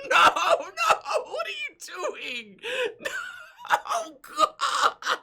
No, no, what are you doing? No, oh, God.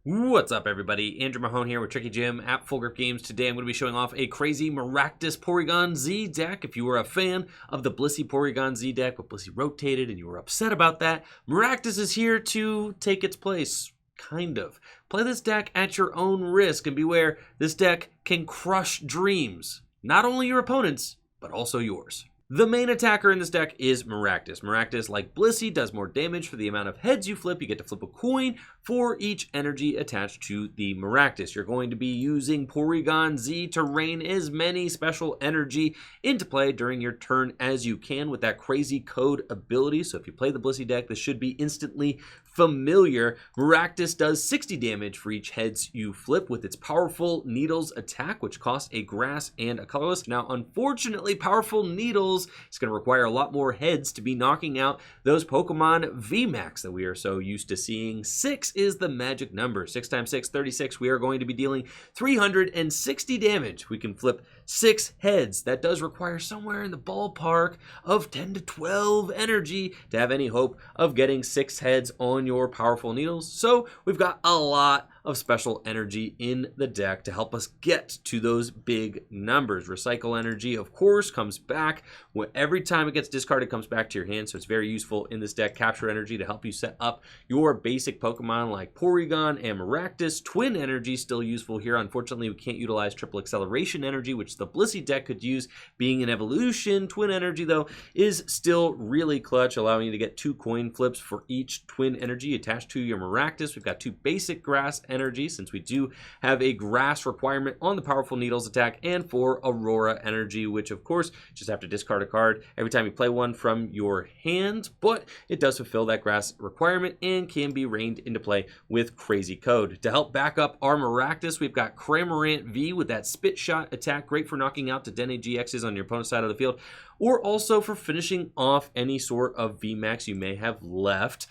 What's up, everybody? Andrew Mahone here with Tricky Jim at Full Grip Games. Today I'm going to be showing off a crazy Maractus Porygon Z deck. If you were a fan of the Blissey Porygon Z deck, but Blissey rotated and you were upset about that, Maractus is here to take its place. Kind of. Play this deck at your own risk, and beware, this deck can crush dreams. Not only your opponents, but also yours. The main attacker in this deck is Maractus. Maractus, like Blissey, does more damage for the amount of heads you flip. You get to flip a coin for each energy attached to the Maractus. You're going to be using Porygon Z to rain as many special energy into play during your turn as you can with that crazy code ability. So if you play the Blissey deck, this should be instantly familiar. Maractus does 60 damage for each heads you flip with its powerful Needles attack, which costs a grass and a colorless. Now, unfortunately, powerful Needles is going to require a lot more heads to be knocking out those Pokemon VMAX that we are so used to seeing. 6 is the magic number. 6 times 6, 36. We are going to be dealing 360 damage. We can flip 6 heads. That does require somewhere in the ballpark of 10 to 12 energy to have any hope of getting 6 heads on your powerful Needles. So we've got a lot of special energy in the deck to help us get to those big numbers. Recycle energy, of course, comes back. Every time it gets discarded, it comes back to your hand, so it's very useful in this deck. Capture energy to help you set up your basic Pokemon like Porygon and Maractus. Twin energy still useful here. Unfortunately, we can't utilize triple acceleration energy, which the Blissey deck could use being an evolution. Twin energy, though, is still really clutch, allowing you to get 2 coin flips for each twin energy attached to your Maractus. We've got 2 basic grass energy, since we do have a grass requirement on the powerful Needles attack, and 4 Aurora energy, which of course just have to discard a card every time you play one from your hand, but it does fulfill that grass requirement and can be reined into play with crazy code. To help back up our Maractus, we've got Cramorant V with that spit shot attack, great for knocking out the Dedenne GXs on your opponent's side of the field, or also for finishing off any sort of VMAX you may have left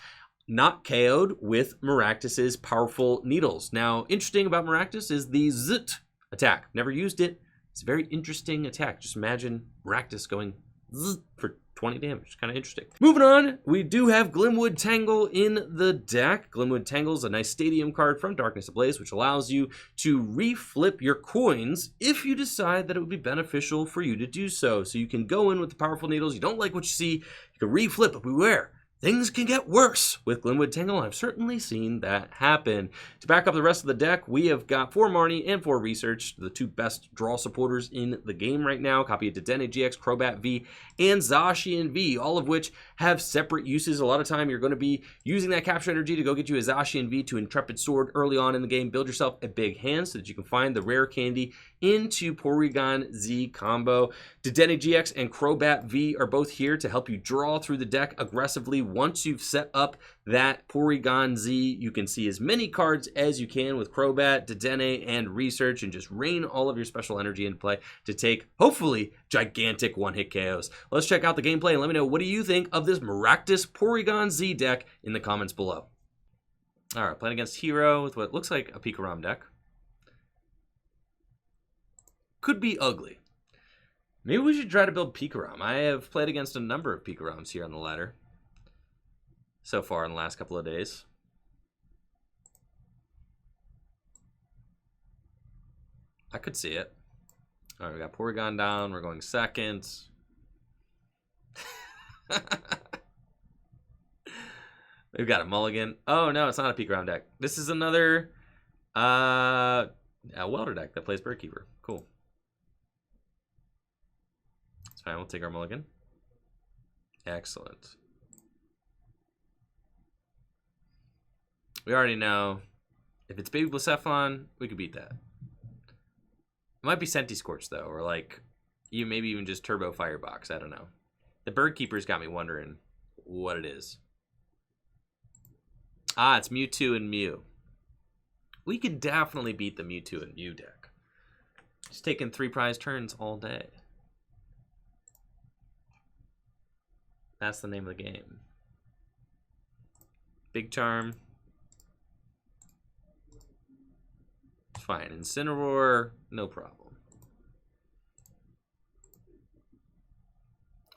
not KO'd with Maractus's powerful Needles. Now, interesting about Maractus is the Zit attack. Never used it. It's a very interesting attack. Just imagine Maractus going Zzz for 20 damage. Kind of interesting. Moving on, we do have Glimwood Tangle in the deck. Glimwood Tangle is a nice stadium card from Darkness Ablaze, which allows you to reflip your coins if you decide that it would be beneficial for you to do so. So you can go in with the powerful Needles. You don't like what you see, you can reflip, but beware. Things can get worse with Glimwood Tangle. I've certainly seen that happen. To back up the rest of the deck, we have got 4 Marnie and 4 Research, the 2 best draw supporters in the game right now. Copy of Dedenne GX, Crobat V, and Zacian V, all of which have separate uses. A lot of time you're going to be using that capture energy to go get you a Zacian V to Intrepid Sword early on in the game. Build yourself a big hand so that you can find the rare candy into Porygon Z combo. Dedenne GX and Crobat V are both here to help you draw through the deck aggressively. Once you've set up that Porygon Z, you can see as many cards as you can with Crobat, Dedenne, and Research, and just rain all of your special energy into play to take, hopefully, gigantic one-hit KOs. Let's check out the gameplay and let me know, what do you think of this Maractus Porygon Z deck in the comments below. All right, playing against Hero with what looks like a Pikarom deck. Could be ugly. Maybe we should try to build Pikarom. I have played against a number of Pikaroms here on the ladder so far in the last couple of days. I could see it. All right, we got Porygon down. We're going second. We've got a Mulligan. Oh, no, it's not a Pikarom deck. This is another a Welder deck that plays Birdkeeper. Cool. It's fine. We'll take our Mulligan. Excellent. We already know if it's Baby Blacephalon, we could beat that. It might be Centiskorch, though, or like maybe even just Turbo Firebox. I don't know. The Birdkeeper's got me wondering what it is. Ah, it's Mewtwo and Mew. We could definitely beat the Mewtwo and Mew deck. Just taking 3 prize turns all day. That's the name of the game. Big Charm. Fine. Incineroar, no problem.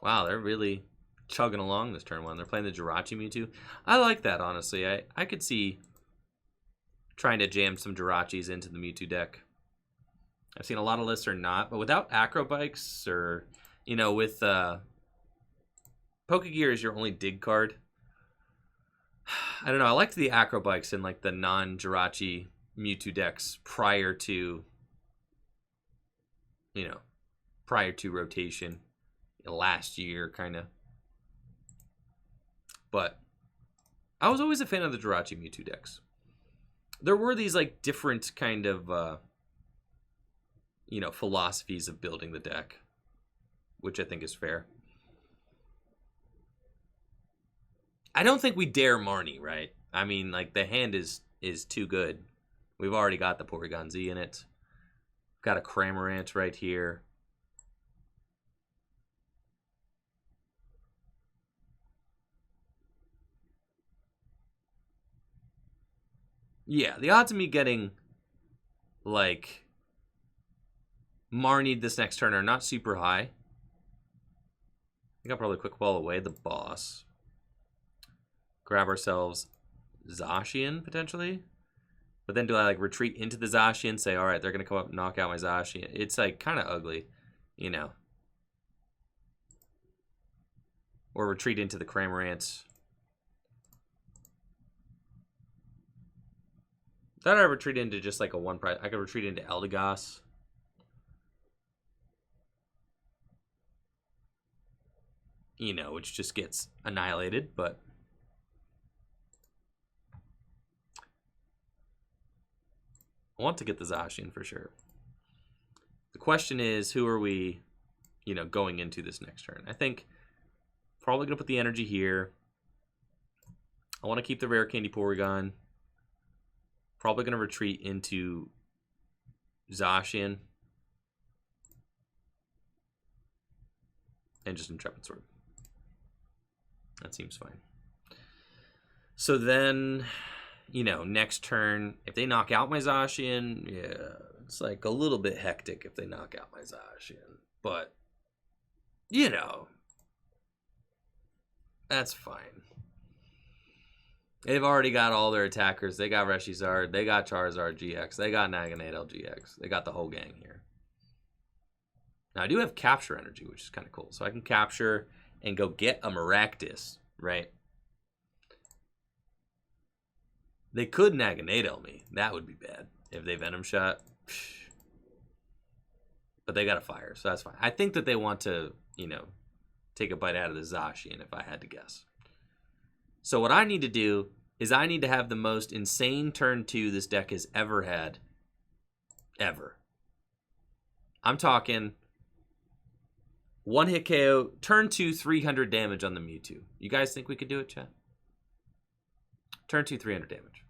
Wow, they're really chugging along this turn one. They're playing the Jirachi Mewtwo. I like that, honestly. I could see trying to jam some Jirachis into the Mewtwo deck. I've seen a lot of lists are not, but without Acrobikes or, you know, with Pokegear is your only dig card. I don't know. I liked the Acrobikes in like the non-Jirachi Mewtwo decks prior to, you know, prior to rotation last year, kind of. But I was always a fan of the Jirachi Mewtwo decks. There were these like different kind of, you know, philosophies of building the deck, which I think is fair. I don't think we dare Marnie, right? I mean, like, the hand is too good. We've already got the Porygon Z in it. Got a Cramorant right here. Yeah, the odds of me getting, like, Marnied this next turn are not super high. I think I'll probably quick ball away the boss. Grab ourselves Zacian, potentially. But then do I, like, retreat into the Zacian, say, all right, they're going to come up and knock out my Zacian. It's, like, kind of ugly, you know. Or retreat into the Cramorant. Thought I retreat into just, like, a one price. I could retreat into Eldegoss. You know, which just gets annihilated, but I want to get the Zacian for sure. The question is, who are we, you know, going into this next turn? I think probably going to put the energy here. I want to keep the Rare Candy Porygon. Probably going to retreat into Zacian. And just Intrepid Sword. That seems fine. So then, you know, next turn, if they knock out my Zacian, yeah, it's like a little bit hectic if they knock out my Zacian. But, you know, that's fine. They've already got all their attackers. They got Reshizard. They got Charizard GX. They got Naganadel GX. They got the whole gang here. Now, I do have Capture Energy, which is kind of cool. So I can capture and go get a Maractus, right? They could Naganadel me. That would be bad if they Venom Shot. But they got a Fire, so that's fine. I think that they want to, you know, take a bite out of the Zacian, if I had to guess. So what I need to do is I need to have the most insane turn 2 this deck has ever had. Ever. I'm talking one hit KO, turn 2, 300 damage on the Mewtwo. You guys think we could do it, chat? Turn 2, 300 damage.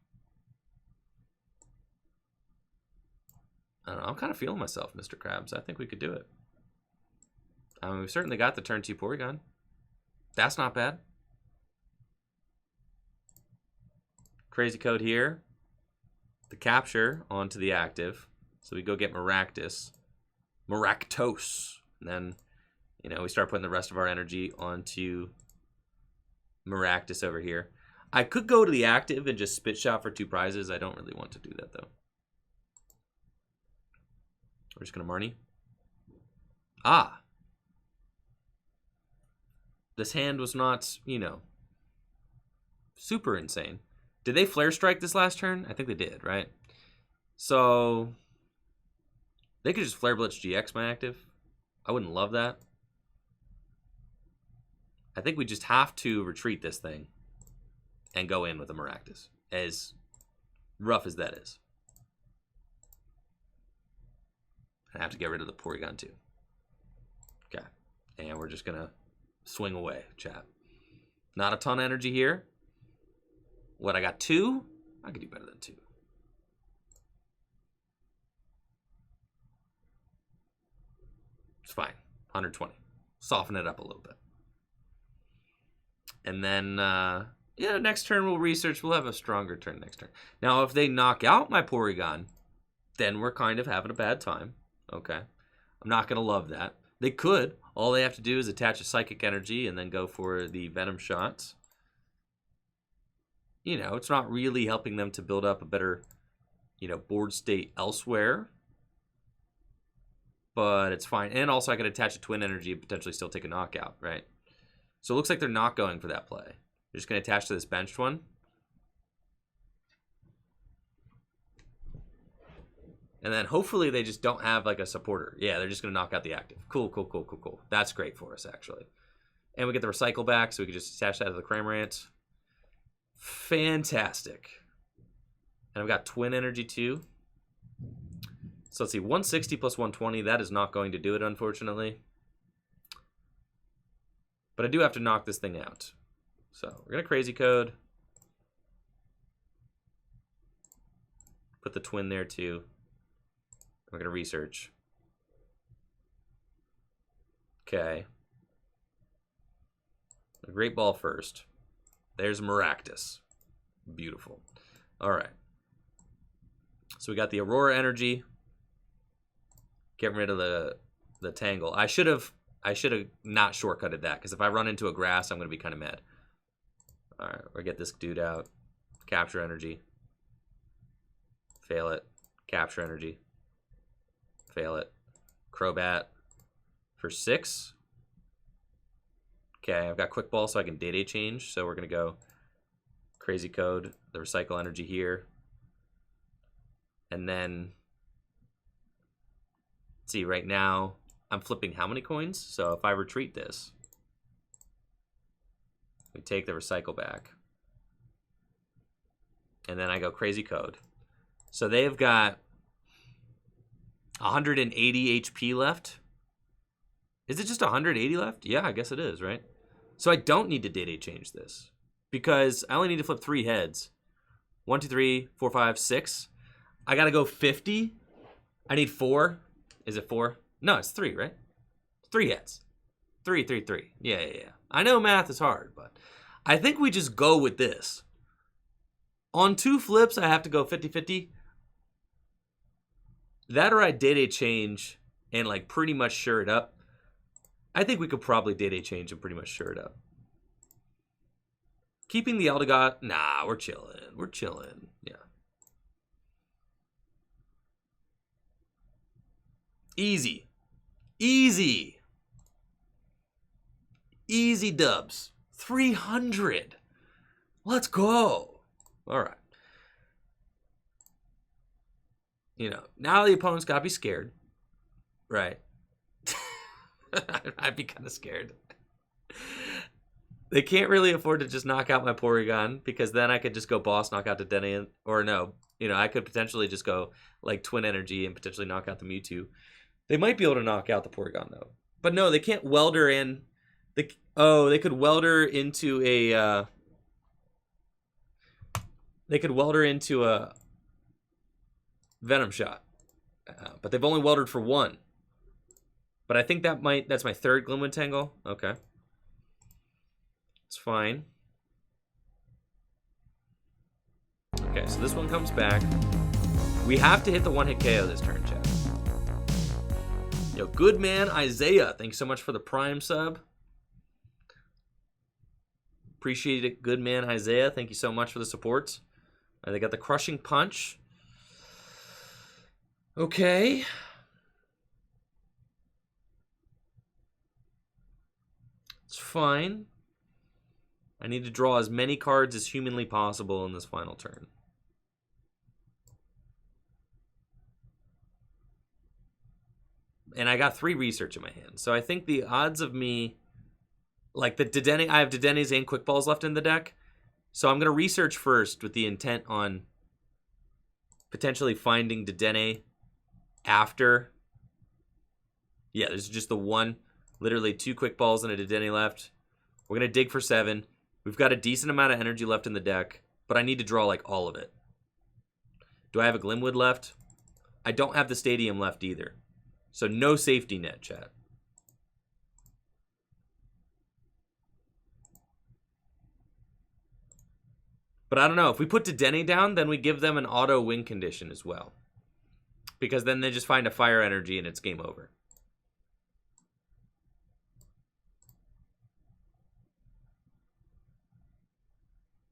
I don't know. I'm kind of feeling myself, Mr. Krabs. I think we could do it. I mean, we've certainly got the turn 2 Porygon. That's not bad. Crazy Code here. The capture onto the active. So we go get Maractus. Maractos. And then, you know, we start putting the rest of our energy onto Maractus over here. I could go to the active and just Spit Shot for 2 prizes. I don't really want to do that, though. We're just going to Marnie. Ah. This hand was not, you know, super insane. Did they Flare Strike this last turn? I think they did, right? So they could just Flare Blitz GX my active. I wouldn't love that. I think we just have to retreat this thing and go in with a Maractus, as rough as that is. I have to get rid of the Porygon too. Okay. And we're just going to swing away, chat. Not a ton of energy here. What, I got 2? I could do better than 2. It's fine. 120. Soften it up a little bit. And then, yeah, next turn we'll research. We'll have a stronger turn next turn. Now, if they knock out my Porygon, then we're kind of having a bad time. Okay. I'm not going to love that. They could All they have to do is attach a Psychic Energy and then go for the Venom Shot. You know, it's not really helping them to build up a better, you know, board state elsewhere. But it's fine. And also I could attach a Twin Energy and potentially still take a knockout, right? So it looks like they're not going for that play. They're just going to attach to this benched one. And then hopefully they just don't have like a supporter. Yeah, they're just going to knock out the active. Cool, cool, cool, cool, cool. That's great for us, actually. And we get the recycle back, so we can just attach that to the Cramorant. Fantastic. And I've got Twin Energy too. So let's see, 160 plus 120. That is not going to do it, unfortunately. But I do have to knock this thing out. So we're going to Crazy Code. Put the Twin there too. We're going to research. Okay. A Great Ball first. There's Maractus. Beautiful. All right. So we got the Aurora Energy. Getting rid of the Tangle. I should have not shortcutted that, because if I run into a grass, I'm going to be kind of mad. All right. We'll get this dude out. Capture Energy. Fail it. Capture Energy. Fail it. Crobat for 6. Okay, I've got Quick Ball so I can Day change. So we're going to go Crazy Code, the Recycle Energy here. And then, let's see, right now I'm flipping how many coins? So if I retreat this, we take the Recycle back. And then I go Crazy Code. So they've got 180 HP left. Is it just 180 left? Yeah, I guess it is, right? So I don't need to Day change this, because I only need to flip 3 heads. 1, 2, 3, 4, 5, 6. I gotta go 50. I need 4. Is it 4? No, it's 3, right? 3 heads. 3, 3, 3. Yeah. I know math is hard, but I think we just go with this. On 2 flips, I have to go 50-50. That or I Day change and like pretty much sure it up. I think we could probably Day change and pretty much sure it up. Keeping the Eldegoss, nah, we're chilling. We're chilling, yeah. Easy. Easy. Easy dubs. 300. Let's go. All right. You know, now the opponent's got to be scared. Right. I'd be kind of scared. They can't really afford to just knock out my Porygon, because then I could just go boss, knock out the Dedenne, or no, you know, I could potentially just go like Twin Energy and potentially knock out the Mewtwo. They might be able to knock out the Porygon though, but no, they can't weld her in. They could weld her into a. They could weld her into a Venom Shot, but they've only welded for 1. But I think that's my 3rd Glimwood Tangle. Okay. It's fine. Okay, so this one comes back. We have to hit the 1-hit KO this turn, chat. Yo, good man Isaiah, thanks so much for the Prime sub. Appreciate it, good man Isaiah. Thank you so much for the support. They got the Crushing Punch. Okay. It's fine. I need to draw as many cards as humanly possible in this final turn. And I got 3 research in my hand. So I think the odds of me, like the Dedenne, I have Dedennes and Quick Balls left in the deck. So I'm going to research first with the intent on potentially finding Dedenne after. Yeah, there's just the one, literally 2 Quick Balls and a Dedenne left. We're going to dig for 7. We've got a decent amount of energy left in the deck, but I need to draw like all of it. Do I have a Glimwood left? I don't have the Stadium left either. So no safety net, chat. But I don't know. If we put Dedenne down, then we give them an auto win condition as well. Because then they just find a Fire Energy and it's game over.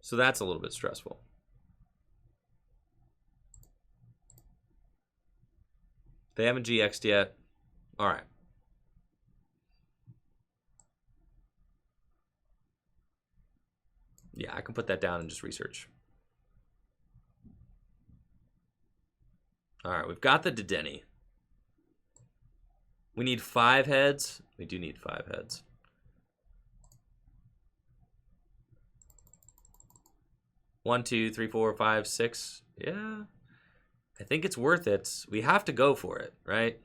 So that's a little bit stressful. They haven't GX'd yet. All right. Yeah, I can put that down and just research. All right, we've got the Dedenne. We need 5 heads. We do need 5 heads. One, 2, 3, 4, 5, 6. Yeah. I think it's worth it. We have to go for it, right?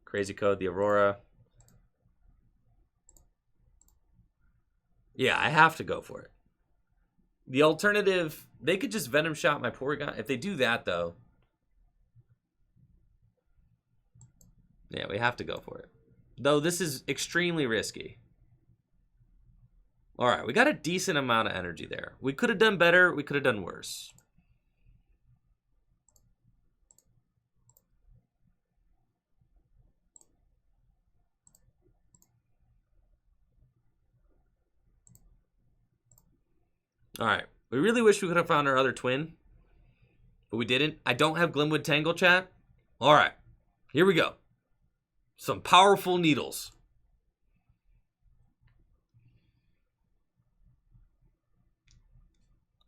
Crazy Code, the Aurora. Yeah, I have to go for it. The alternative, they could just Venom Shot my Porygon. If they do that, though. Yeah, we have to go for it. Though this is extremely risky. All right, we got a decent amount of energy there. We could have done better. We could have done worse. All right. We really wish we could have found our other twin, but we didn't. I don't have Glimwood Tangle, chat. All right. Here we go. Some powerful needles.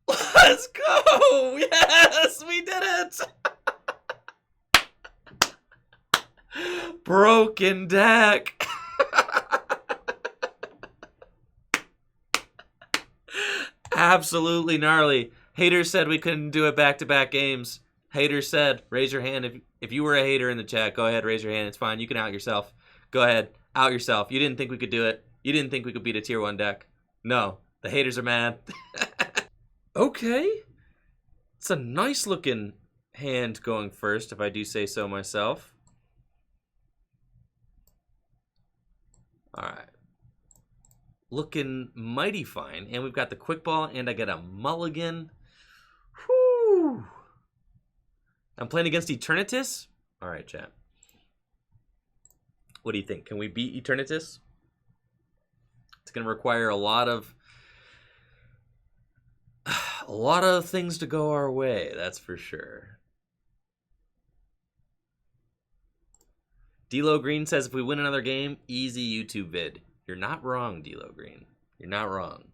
Let's go! Yes, we did it! Broken deck. Absolutely gnarly. Hater said we couldn't do it back-to-back games. Hater said, raise your hand. If you were a hater in the chat, go ahead, raise your hand. It's fine. You can out yourself. Go ahead. Out yourself. You didn't think we could do it. You didn't think we could beat a tier 1 deck. No. The haters are mad. Okay. It's a nice looking hand going first, if I do say so myself. Alright. Looking mighty fine. And we've got the quick ball, and I get a mulligan. Whew. I'm playing against Eternatus? Alright, chat. What do you think? Can we beat Eternatus? It's going to require a lot of things to go our way, that's for sure. D-Lo Green says, if we win another game, easy YouTube vid. You're not wrong, D-Lo Green. You're not wrong.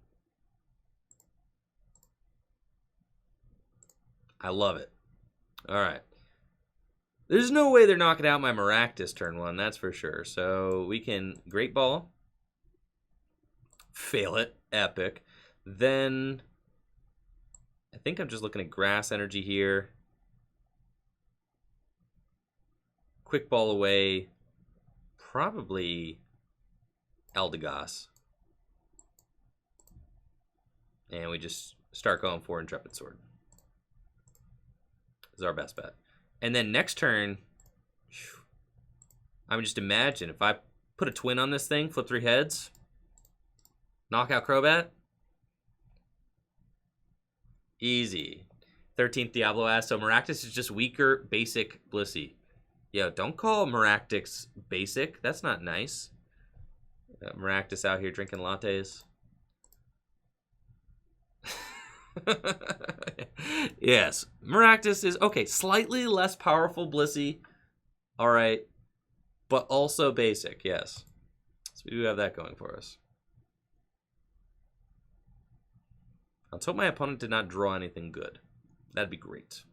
I love it. All right. There's no way they're knocking out my Maractus turn 1, that's for sure. So we can Great Ball. Fail it. Epic. Then I think I'm just looking at Grass Energy here. Quick Ball away. Probably Eldegoss. And we just start going for Intrepid Sword. This is our best bet. And then next turn, I would just imagine if I put a twin on this thing, flip 3 heads, knock out Crobat. Easy. 13th Diablo asks, so Maractus is just weaker, basic, Blissey. Yo, don't call Maractus basic. That's not nice. Maractus out here drinking lattes. Yes, Maractus is, okay, slightly less powerful Blissey. All right. But also basic, yes. So we do have that going for us. Let's hope my opponent did not draw anything good. That'd be great.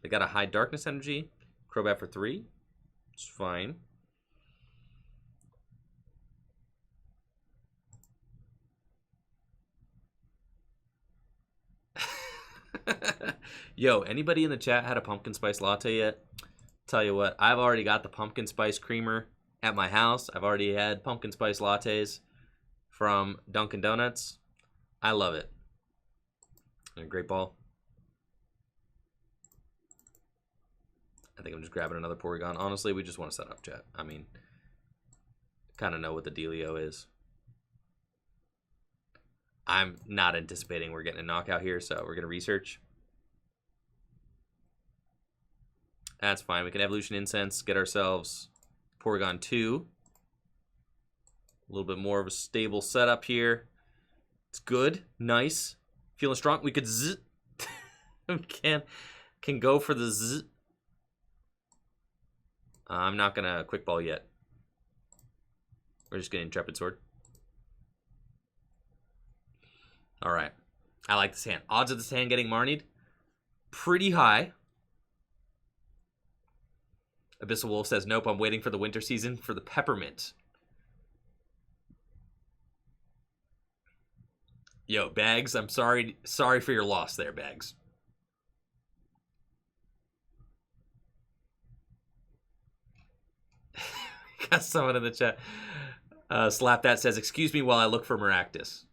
They got a high darkness energy. Crobat for 3. It's fine. Yo, anybody in the chat had a pumpkin spice latte yet? Tell you what, I've already got the pumpkin spice creamer at my house. I've already had pumpkin spice lattes from Dunkin' Donuts. I love it. And a Great Ball. I think I'm just grabbing another Porygon. Honestly, we just want to set up, chat. I mean, kind of know what the dealio is. I'm not anticipating we're getting a knockout here, so we're going to research. That's fine. We can Evolution Incense, get ourselves Porygon 2. A little bit more of a stable setup here. It's good. Nice. Feeling strong. We could zzz. can go for the zzz. I'm not going to quick ball yet. We're just getting Intrepid Sword. All right. I like this hand. Odds of this hand getting Marnied? Pretty high. Abyssal Wolf says, nope, I'm waiting for the winter season for the Peppermint. Yo, Bags, I'm sorry for your loss there, Bags. Got someone in the chat. Slap That says, excuse me while I look for Maractus.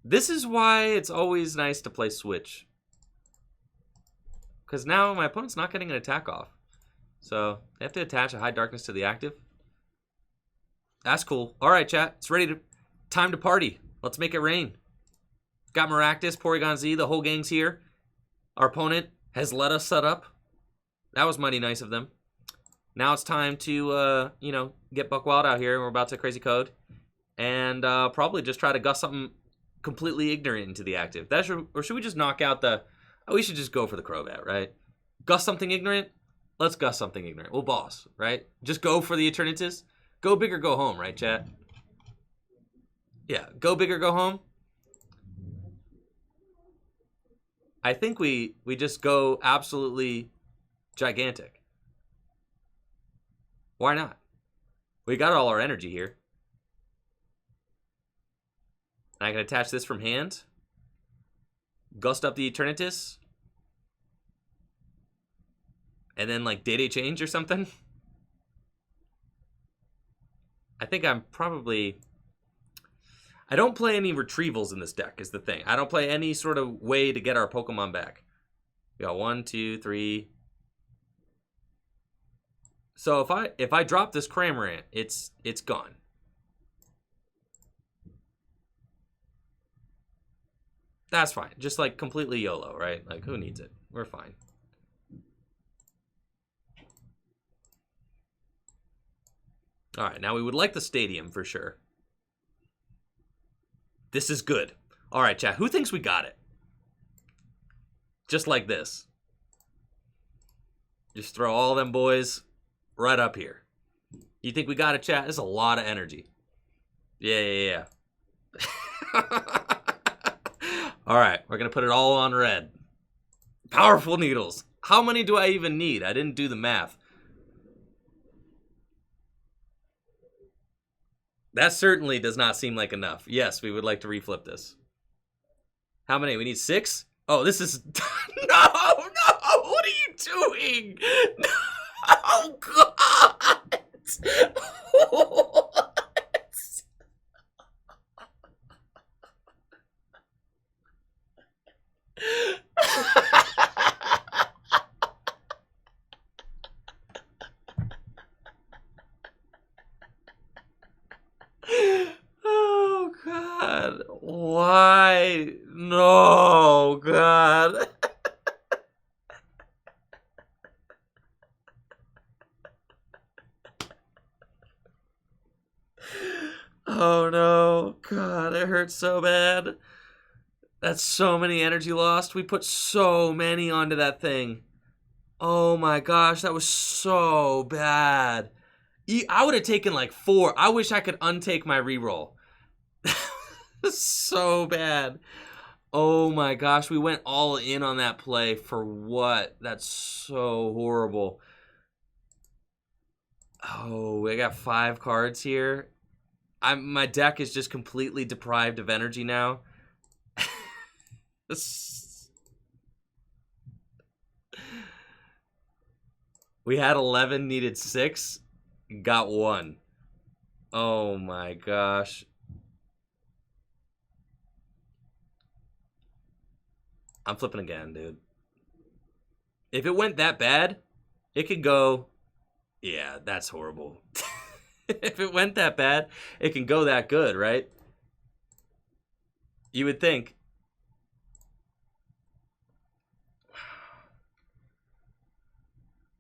This is why it's always nice to play Switch. Because now my opponent's not getting an attack off. So they have to attach a High Darkness to the active. That's cool. All right, chat. It's ready to... Time to party. Let's make it rain. Got Maractus, Porygon Z, the whole gang's here. Our opponent has let us set up. That was mighty nice of them. Now it's time to, get Buck Wild out here. We're about to Crazy Code. And probably just try to gust something completely ignorant into the active. Or should we just knock out the... Oh, we should just go for the Crobat, right? Gust something ignorant? Let's gust something ignorant. We'll boss, right? Just go for the Eternatus. Go big or go home, right, chat? Yeah, go big or go home. I think we just go absolutely gigantic. Why not? We got all our energy here. I can attach this from hand. Gust up the Eternatus. And then, like, Day Change or something. I think I'm probably... I don't play any retrievals in this deck, is the thing. I don't play any sort of way to get our Pokemon back. We got 1, 2, 3. So if I drop this Cramorant, it's gone. That's fine. Just like completely YOLO, right? Like, who needs it? We're fine. All right, now we would like the stadium for sure. This is good. All right, chat. Who thinks we got it? Just like this. Just throw all them boys right up here. You think we got it, chat? There's a lot of energy. Yeah. All right, we're going to put it all on red. Powerful needles. How many do I even need? I didn't do the math. That certainly does not seem like enough. Yes, we would like to reflip this. How many? We need 6? Oh, this is... No! What are you doing? No! Oh, God! What? Oh, God. Why? No, God. Oh, no. God, it hurts so bad. That's so many energy lost. We put so many onto that thing. Oh, my gosh. That was so bad. I would have taken like 4. I wish I could untake my reroll. So bad. Oh my gosh, we went all in on that play for what? That's so horrible. Oh, I got 5 cards here. My deck is just completely deprived of energy now. We had 11, needed 6. Got 1. Oh my gosh. I'm flipping again, dude. If it went that bad, it could go... Yeah, that's horrible. If it went that bad, it can go that good, right? You would think.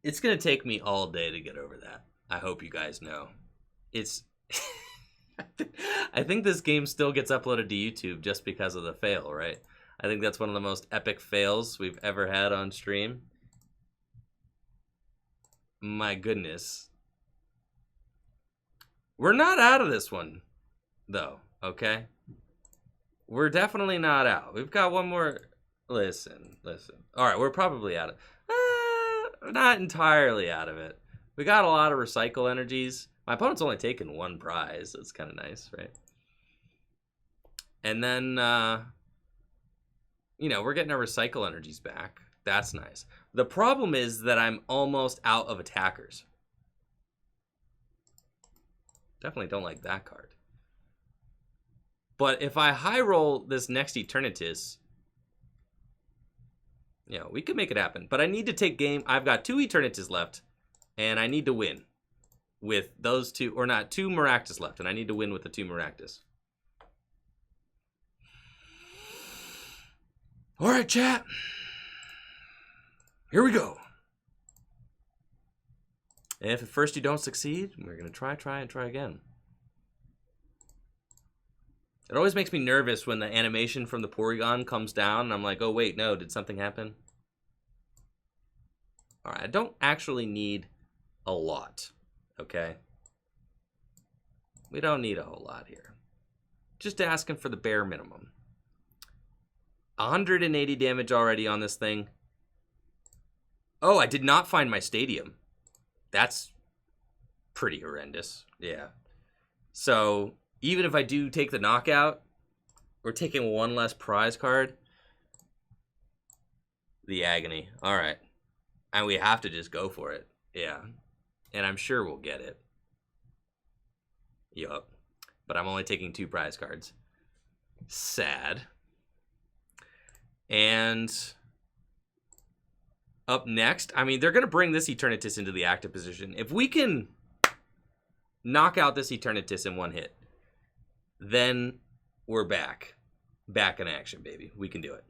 It's going to take me all day to get over that. I hope you guys know. It's I think this game still gets uploaded to YouTube just because of the fail, right? I think that's one of the most epic fails we've ever had on stream. My goodness. We're not out of this one, though, okay? We're definitely not out. We've got one more. Listen. All right, we're probably out of not entirely out of it. We got a lot of recycle energies. My opponent's only taken one prize. That's kind of nice, right? And then, you know, we're getting our recycle energies back. That's nice. The problem is that I'm almost out of attackers. Definitely don't like that card. But if I high roll this next Eternatus, you know, we could make it happen. But I need to take game. I've got 2 Eternatus left, and I need to win with those 2, or not, 2 Maractus left, and I need to win with the 2 Maractus. All right, chat. Here we go. And if at first you don't succeed, we're going to try again. It always makes me nervous when the animation from the Porygon comes down, and I'm like, oh, wait, no, did something happen? All right, I don't actually need a lot, okay? We don't need a whole lot here. Just asking for the bare minimum. 180 damage already on this thing. Oh, I did not find my stadium. That's pretty horrendous. Yeah. So even if I do take the knockout, we're taking one less prize card. The agony. All right. And we have to just go for it. Yeah. And I'm sure we'll get it. Yup. But I'm only taking 2 prize cards. Sad. And up next, I mean, they're going to bring this Eternatus into the active position. If we can knock out this Eternatus in one hit, then we're back. Back in action, baby. We can do it.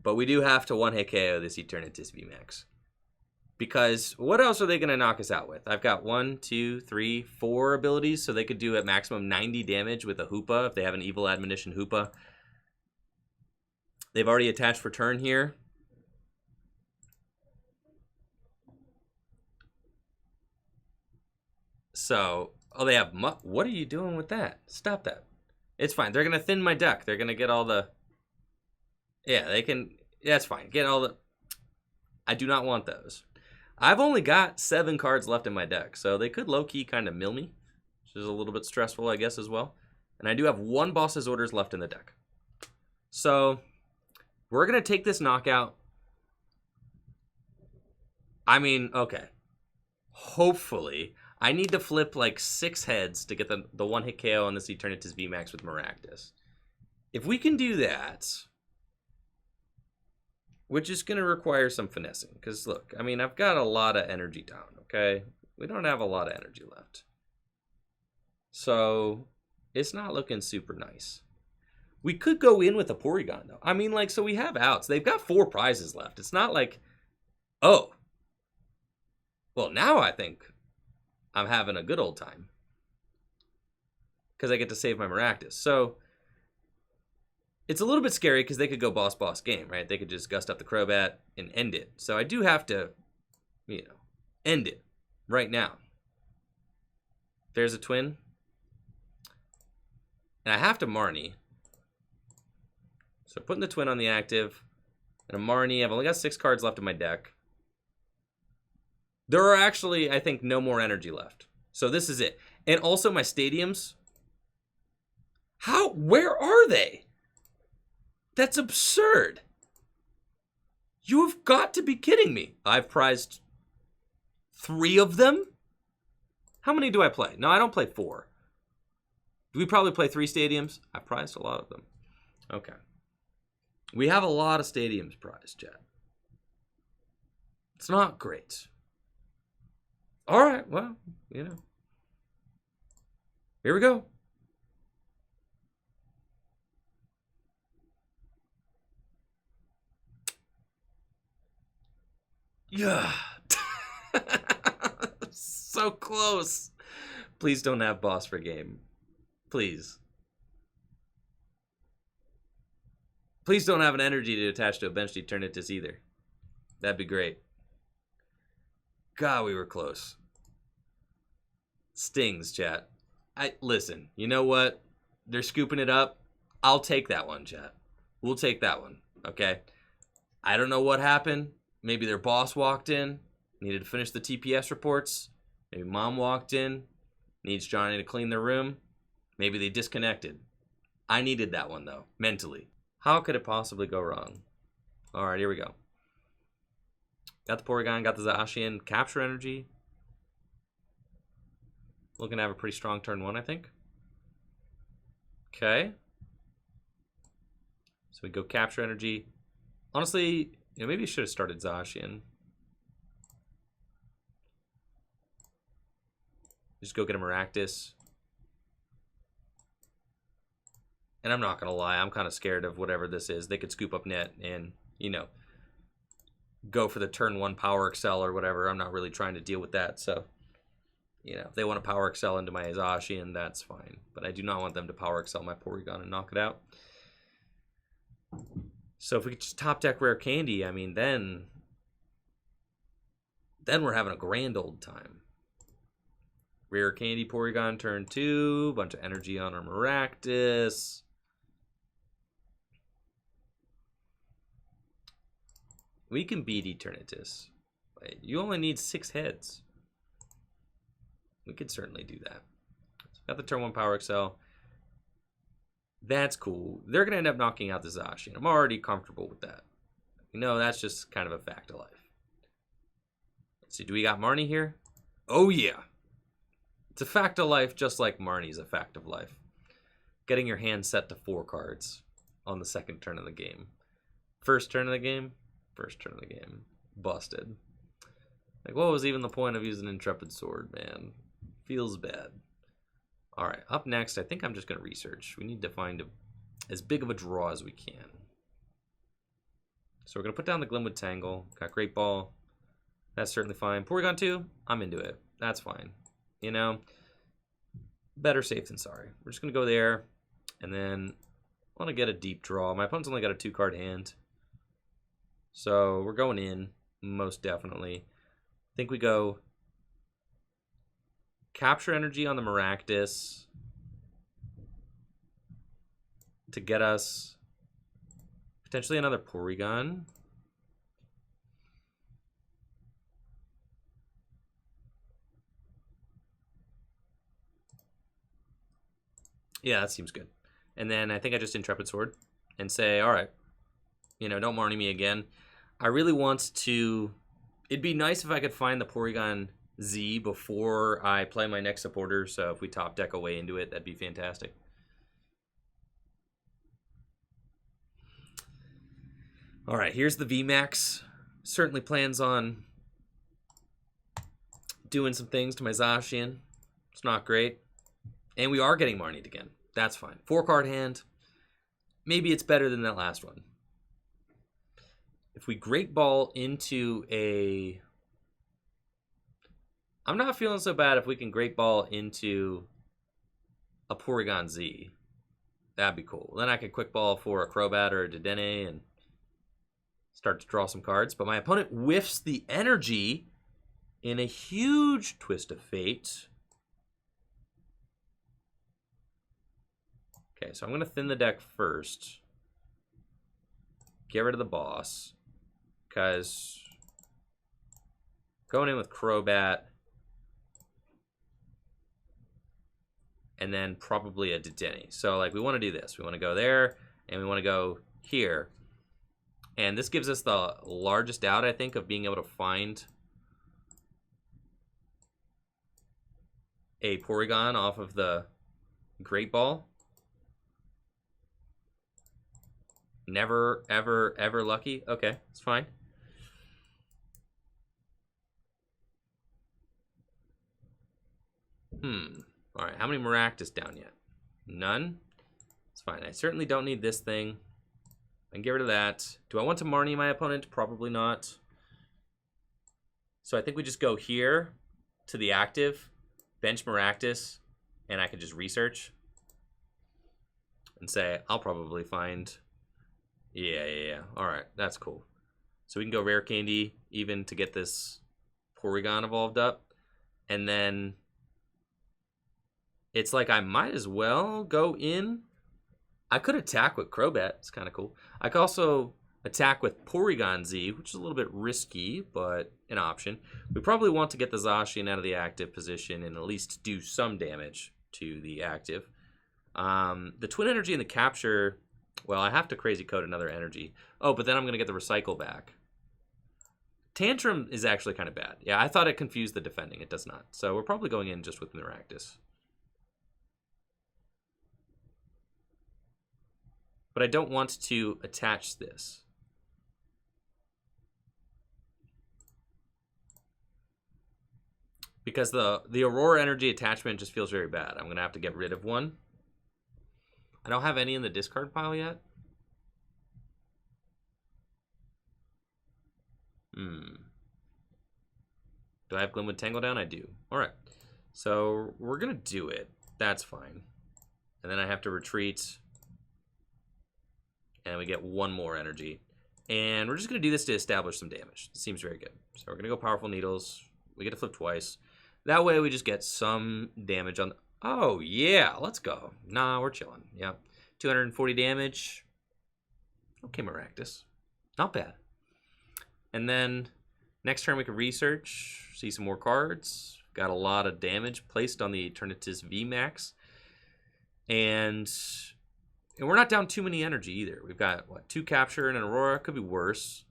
But we do have to one-hit KO this Eternatus VMAX. Because what else are they going to knock us out with? I've got 1, 2, 3, 4 abilities, so they could do at maximum 90 damage with a Hoopa if they have an Evil Admonition Hoopa. They've already attached for turn here. So, oh, they have... What are you doing with that? Stop that. It's fine. They're going to thin my deck. They're going to get all the... Yeah, they can... Yeah, it's fine. Get all the... I do not want those. I've only got 7 cards left in my deck, so they could low-key kind of mill me, which is a little bit stressful, I guess, as well. And I do have 1 Boss's Orders left in the deck. So, we're going to take this knockout. I mean, okay. Hopefully, I need to flip like 6 heads to get the one-hit KO on this Eternatus VMAX with Maractus. If we can do that... Which is going to require some finessing. Because, look, I mean, I've got a lot of energy down, okay? We don't have a lot of energy left. So, it's not looking super nice. We could go in with a Porygon, though. I mean, like, so we have outs. They've got 4 prizes left. It's not like, oh. Well, now I think I'm having a good old time. Because I get to save my Maractus. So... It's a little bit scary because they could go boss game, right? They could just gust up the Crobat and end it. So I do have to, you know, end it right now. There's a twin. And I have to Marnie. So putting the twin on the active. And a Marnie. I've only got 6 cards left in my deck. There are actually, I think, no more energy left. So this is it. And also my stadiums. Where are they? That's absurd. You've got to be kidding me. I've prized 3 of them? How many do I play? No, I don't play 4. Do we probably play 3 stadiums? I've prized a lot of them. Okay. We have a lot of stadiums prized, chat. It's not great. All right, well, you know. Here we go. Yeah. So close. Please don't have boss for game. Please. Please don't have an energy to attach to a bench Eternatus either. That'd be great. God, we were close. Stings, chat. Listen, you know what? They're scooping it up. I'll take that one, chat. We'll take that one, okay? I don't know what happened. Maybe their boss walked in, needed to finish the TPS reports. Maybe mom walked in, needs Johnny to clean their room. Maybe they disconnected. I needed that one, though, mentally. How could it possibly go wrong? All right, here we go. Got the Porygon, got the Zacian. Capture Energy. Looking to have a pretty strong turn 1, I think. Okay. So we go Capture Energy. Honestly, maybe I should have started Zacian. Just go get a Maractus. And I'm not going to lie, I'm kind of scared of whatever this is. They could scoop up net and, you know, go for the turn 1 Power Excel or whatever. I'm not really trying to deal with that. So, you know, if they want to Power Excel into my Zacian, that's fine. But I do not want them to Power Excel my Porygon and knock it out. So if we could just top deck Rare Candy, I mean, then we're having a grand old time. Rare Candy Porygon turn 2, bunch of energy on our Maractus. We can beat Eternatus. You only need 6 heads. We could certainly do that. So got the turn 1 Power Excel. That's cool. They're going to end up knocking out the Zacian. I'm already comfortable with that. You know, that's just kind of a fact of life. Let's see, do we got Marnie here? Oh, yeah. It's a fact of life just like Marnie's a fact of life. Getting your hand set to 4 cards on the second turn of the game. First turn of the game. Busted. Like, what was even the point of using Intrepid Sword, man? Feels bad. All right, up next, I think I'm just going to research. We need to find as big of a draw as we can. So we're going to put down the Glimwood Tangle. Got Great Ball. That's certainly fine. Porygon 2, I'm into it. That's fine. You know, better safe than sorry. We're just going to go there, and then I want to get a deep draw. My opponent's only got a 2-card hand. So we're going in, most definitely. I think we go Capture Energy on the Maractus to get us potentially another Porygon. Yeah, that seems good. And then I think I just Intrepid Sword and say, all right, you know, don't Marnie me again. I really want to... It'd be nice if I could find the Porygon Z before I play my next supporter, so if we top deck away into it, that'd be fantastic. All right, here's the VMAX. Certainly plans on doing some things to my Zacian. It's not great. And we are getting Marnied again. That's fine. 4-card hand. Maybe it's better than that last one. If we Great Ball into a... I'm not feeling so bad if we can Great Ball into a Porygon Z. That'd be cool. Then I can Quick Ball for a Crobat or a Dedenne and start to draw some cards. But my opponent whiffs the energy in a huge twist of fate. Okay, so I'm going to thin the deck first. Get rid of the boss. Because going in with Crobat and then probably a Dedenne. So like we want to do this. We want to go there and we want to go here. And this gives us the largest out, I think, of being able to find a Porygon off of the Great Ball. Never, ever, ever lucky. Okay, it's fine. All right, how many Maractus down yet? None? It's fine. I certainly don't need this thing. I can get rid of that. Do I want to Marnie my opponent? Probably not. So I think we just go here to the active, bench Maractus, and I can just research. and say, I'll probably find... Yeah. Alright, that's cool. So we can go Rare Candy even to get this Porygon evolved up. And then it's like I might as well go in. I could attack with Crobat. It's kind of cool. I could also attack with Porygon Z, which is a little bit risky, but an option. We probably want to get the Zacian out of the active position and at least do some damage to the active. The Twin Energy and the Capture, well, I have to Crazy Code another energy. Oh, but then I'm going to get the Recycle back. Tantrum is actually kind of bad. Yeah, I thought it confused the defending. It does not. So we're probably going in just with Maractus. But I don't want to attach this. Because the Aurora Energy attachment just feels very bad. I'm going to have to get rid of one. I don't have any in the discard pile yet. Do I have Glimwood Tangledown? I do. Alright. So we're going to do it. That's fine. And then I have to retreat. And we get one more energy. And we're just going to do this to establish some damage. It seems very good. So we're going to go Powerful Needles. We get to flip twice. That way we just get some damage on... Oh, yeah. Let's go. Nah, we're chilling. Yeah. 240 damage. Okay, Maractus. Not bad. And then next turn we can research, see some more cards. Got a lot of damage placed on the Eternatus VMAX. And we're not down too many energy either. We've got, what, 2 Capture and an Aurora. Could be worse.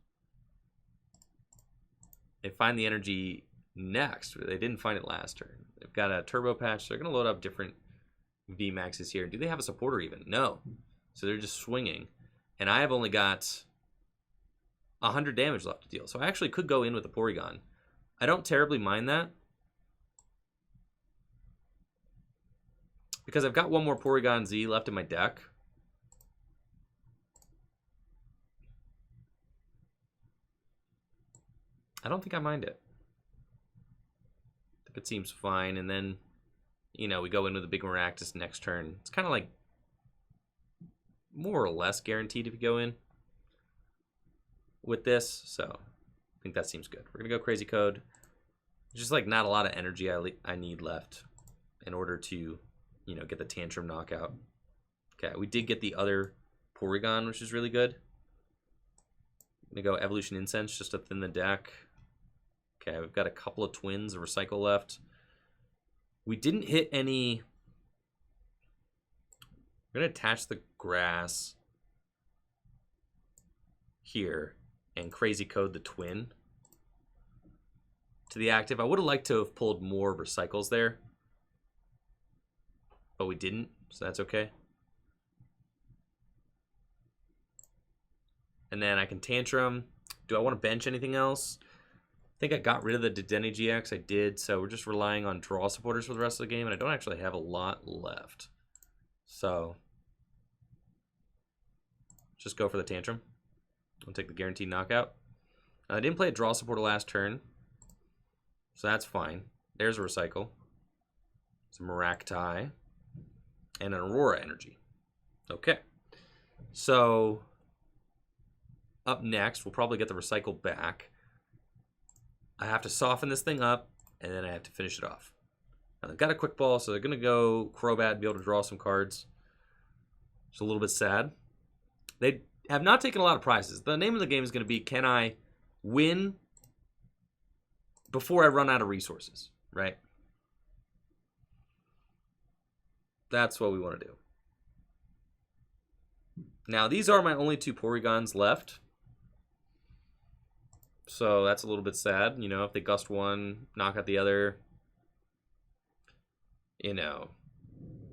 They find the energy next. They didn't find it last turn. They've got a Turbo Patch. They're going to load up different VMAXs here. Do they have a supporter even? No. So they're just swinging. And I have only got 100 damage left to deal. So I actually could go in with a Porygon. I don't terribly mind that. Because I've got one more Porygon Z left in my deck. I don't think I mind it. I think it seems fine. And then, you know, we go in with a big Maractus next turn. It's kind of like more or less guaranteed if you go in with this. So I think that seems good. We're going to go Crazy Code. Just like not a lot of energy I need left in order to, you know, get the Tantrum knockout. Okay, we did get the other Porygon, which is really good. I'm going to go Evolution Incense just to thin the deck. Okay, we've got a couple of Twins, a Recycle left. We didn't hit any... We're going to attach the Grass here and Crazy Code the Twin to the active. I would have liked to have pulled more Recycles there, but we didn't, so that's okay. And then I can Tantrum. Do I want to bench anything else? I think I got rid of the Dedenne GX. I did, so we're just relying on draw supporters for the rest of the game, and I don't actually have a lot left. So just go for the Tantrum. I'll take the guaranteed knockout. I didn't play a draw supporter last turn, so that's fine. There's a Recycle. Some Maractai. And an Aurora Energy. Okay. So up next, we'll probably get the Recycle back. I have to soften this thing up, and then I have to finish it off. Now, they've got a Quick Ball, so they're going to go Crobat, be able to draw some cards. It's a little bit sad. They have not taken a lot of prizes. The name of the game is going to be, can I win before I run out of resources, right? That's what we want to do. Now, these are my only 2 Porygons left. So that's a little bit sad. You know, if they gust one, knock out the other, you know,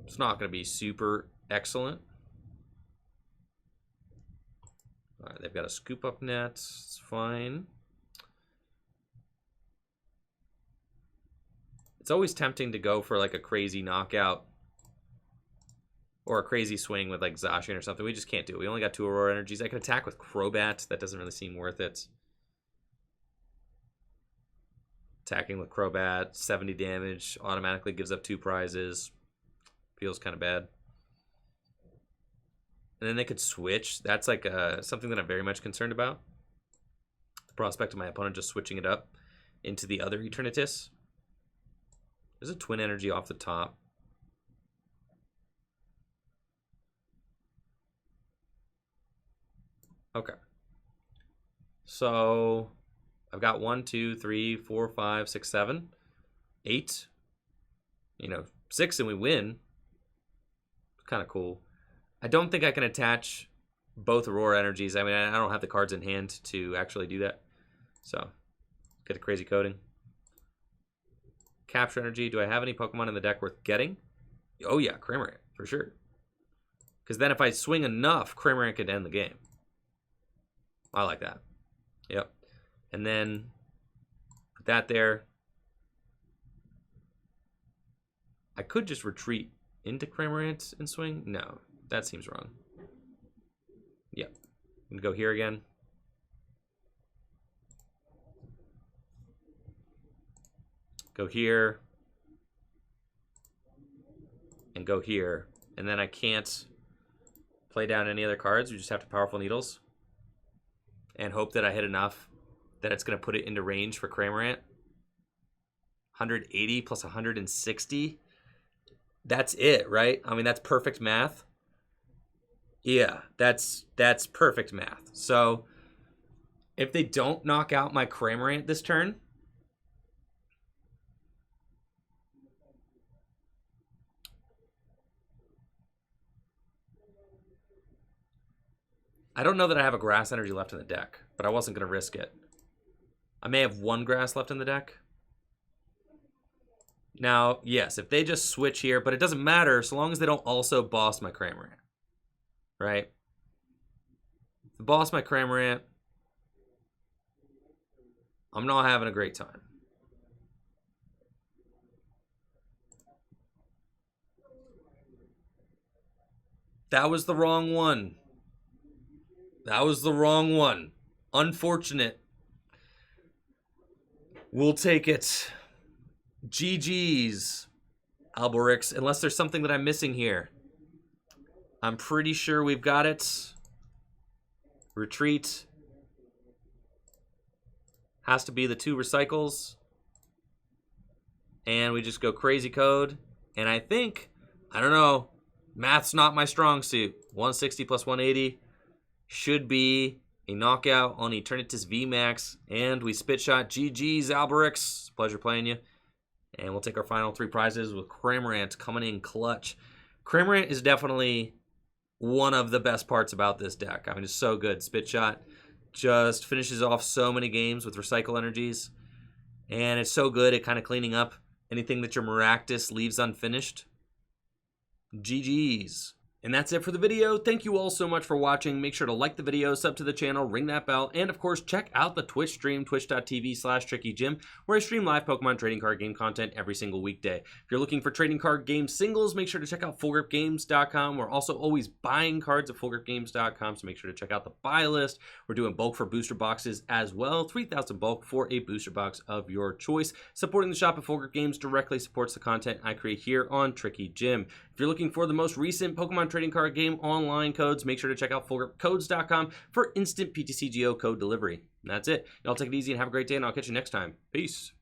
it's not going to be super excellent. All right, they've got a Scoop Up Net. It's fine. It's always tempting to go for like a crazy knockout or a crazy swing with like Zacian or something. We just can't do it. We only got 2 Aurora Energies. I can attack with Crobat. That doesn't really seem worth it. Attacking with Crobat, 70 damage, automatically gives up 2 prizes. Feels kind of bad. And then they could switch. That's like something that I'm very much concerned about. The prospect of my opponent just switching it up into the other Eternatus. There's a Twin Energy off the top. Okay. So I've got 1, 2, 3, 4, 5, 6, 7, 8. 6 and we win. Kind of cool. I don't think I can attach both Aurora Energies. I mean, I don't have the cards in hand to actually do that. So, get a Crazy Coding. Capture Energy. Do I have any Pokemon in the deck worth getting? Oh yeah, Cramorant, for sure. Because then if I swing enough, Cramorant could end the game. I like that. Yep. And then put that there. I could just retreat into Cramorant and swing. No, that seems wrong. Yep. I'm going to go here again. Go here. And go here. And then I can't play down any other cards. We just have to Powerful Needles. And hope that I hit enough that it's going to put it into range for Cramorant. 180 plus 160. That's it, right? I mean, that's perfect math. Yeah, that's perfect math. So, if they don't knock out my Cramorant this turn, I don't know that I have a Grass Energy left in the deck, but I wasn't going to risk it. I may have 1 Grass left in the deck. Now, yes, if they just switch here, but it doesn't matter so long as they don't also boss my Cramorant. Right? If they boss my Cramorant, I'm not having a great time. That was the wrong one. That was the wrong one. Unfortunate. We'll take it. GG's, Alberix, unless there's something that I'm missing here. I'm pretty sure we've got it. Retreat. Has to be the 2 recycles. And we just go Crazy Code. And I think, I don't know, math's not my strong suit. 160 plus 180 should be a knockout on Eternatus VMAX. And we spit shot. GG's, Alberix. Pleasure playing you. And we'll take our final 3 prizes with Cramorant coming in clutch. Cramorant is definitely one of the best parts about this deck. I mean, it's so good. Spit Shot just finishes off so many games with Recycle Energies. And it's so good at kind of cleaning up anything that your Maractus leaves unfinished. GG's. And that's it for the video. Thank you all so much for watching. Make sure to like the video, sub to the channel, ring that bell, and of course, check out the Twitch stream, twitch.tv/TrickyJim, where I stream live Pokemon trading card game content every single weekday. If you're looking for trading card game singles, make sure to check out FullGripGames.com. We're also always buying cards at FullGripGames.com, so make sure to check out the buy list. We're doing bulk for booster boxes as well, 3,000 bulk for a booster box of your choice. Supporting the shop at Full Grip Games directly supports the content I create here on Tricky Jim. If you're looking for the most recent Pokemon trading card game online codes, make sure to check out FullGripCodes.com for instant PTCGO code delivery. And that's it. Y'all take it easy and have a great day, and I'll catch you next time. Peace.